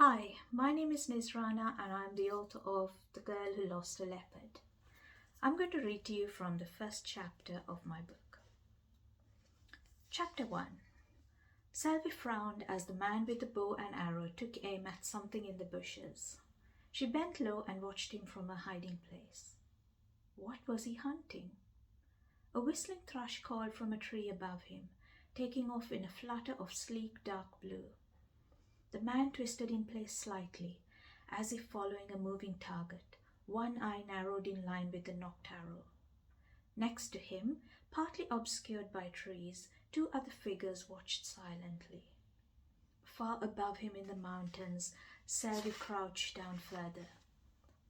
Hi, my name is Nizrana and I'm the author of The Girl Who Lost a Leopard. I'm going to read to you from the first chapter of my book. Chapter 1. Selby frowned as the man with the bow and arrow took aim at something in the bushes. She bent low and watched him from a hiding place. What was he hunting? A whistling thrush called from a tree above him, taking off in a flutter of sleek dark blue. The man twisted in place slightly, as if following a moving target, one eye narrowed in line with the nocked arrow. Next to him, partly obscured by trees, two other figures watched silently. Far above him in the mountains, Selby crouched down further.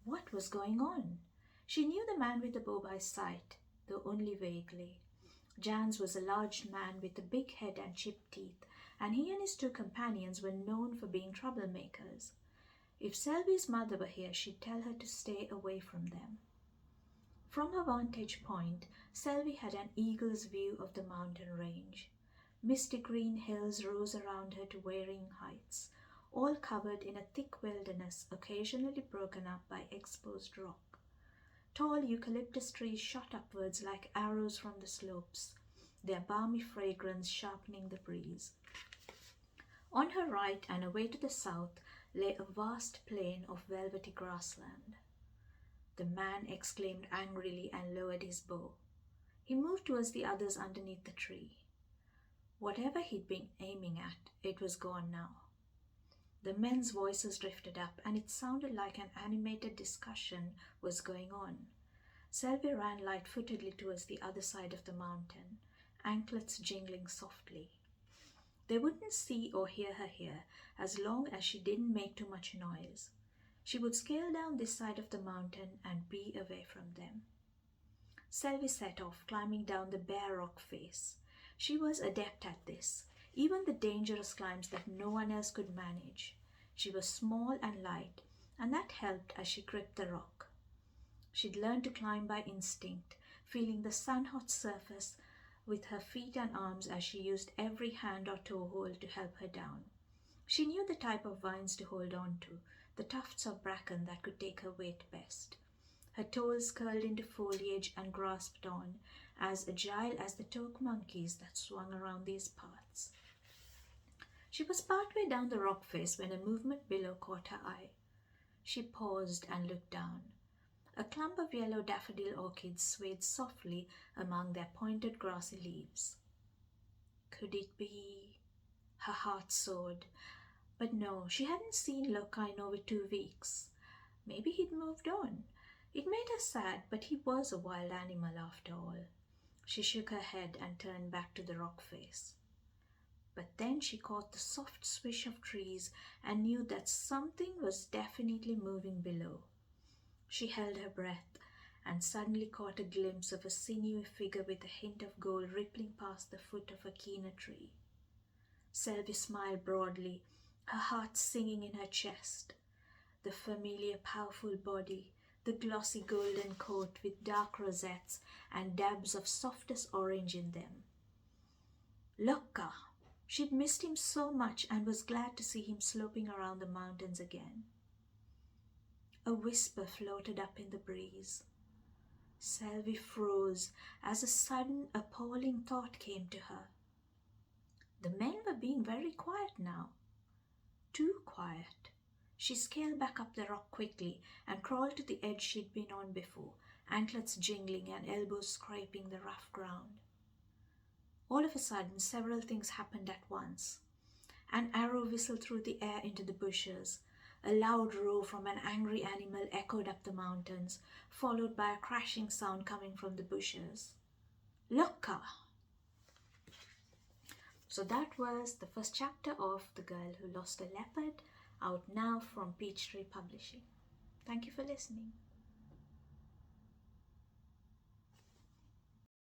What was going on? She knew the man with the bow by sight, though only vaguely. Jan's was a large man with a big head and chipped teeth, and he and his two companions were known for being troublemakers. If Selby's mother were here, she'd tell her to stay away from them. From her vantage point, Selby had an eagle's view of the mountain range. Misty green hills rose around her to varying heights, all covered in a thick wilderness occasionally broken up by exposed rock. Tall eucalyptus trees shot upwards like arrows from the slopes, their balmy fragrance sharpening the breeze. On her right and away to the south lay a vast plain of velvety grassland. The man exclaimed angrily and lowered his bow. He moved towards the others underneath the tree. Whatever he'd been aiming at, it was gone now. The men's voices drifted up, and it sounded like an animated discussion was going on. Selby ran light-footedly towards the other side of the mountain, anklets jingling softly. They wouldn't see or hear her here as long as she didn't make too much noise. She would scale down this side of the mountain and be away from them. Selby set off, climbing down the bare rock face. She was adept at this, even the dangerous climbs that no one else could manage. She was small and light, and that helped as she gripped the rock. She'd learned to climb by instinct, feeling the sun-hot surface with her feet and arms as she used every hand or toe hold to help her down. She knew the type of vines to hold on to, the tufts of bracken that could take her weight best. Her toes curled into foliage and grasped on, as agile as the toque monkeys that swung around these paths. She was partway down the rock face when a movement below caught her eye. She paused and looked down. A clump of yellow daffodil orchids swayed softly among their pointed grassy leaves. Could it be? Her heart soared. But no, she hadn't seen Loka in over 2 weeks. Maybe he'd moved on. It made her sad, but he was a wild animal after all. She shook her head and turned back to the rock face. But then she caught the soft swish of trees and knew that something was definitely moving below. She held her breath and suddenly caught a glimpse of a sinewy figure with a hint of gold rippling past the foot of a keener tree. Selby smiled broadly, her heart singing in her chest. The familiar, powerful body, the glossy golden coat with dark rosettes and dabs of softest orange in them. Loka! She'd missed him so much and was glad to see him sloping around the mountains again. A whisper floated up in the breeze. Selby froze as a sudden, appalling thought came to her. The men were being very quiet now. Too quiet. She scaled back up the rock quickly and crawled to the edge she'd been on before, anklets jingling and elbows scraping the rough ground. All of a sudden, several things happened at once. An arrow whistled through the air into the bushes. A loud roar from an angry animal echoed up the mountains, followed by a crashing sound coming from the bushes. Loka! So that was the first chapter of The Girl Who Lost a Leopard, out now from Peachtree Publishing. Thank you for listening.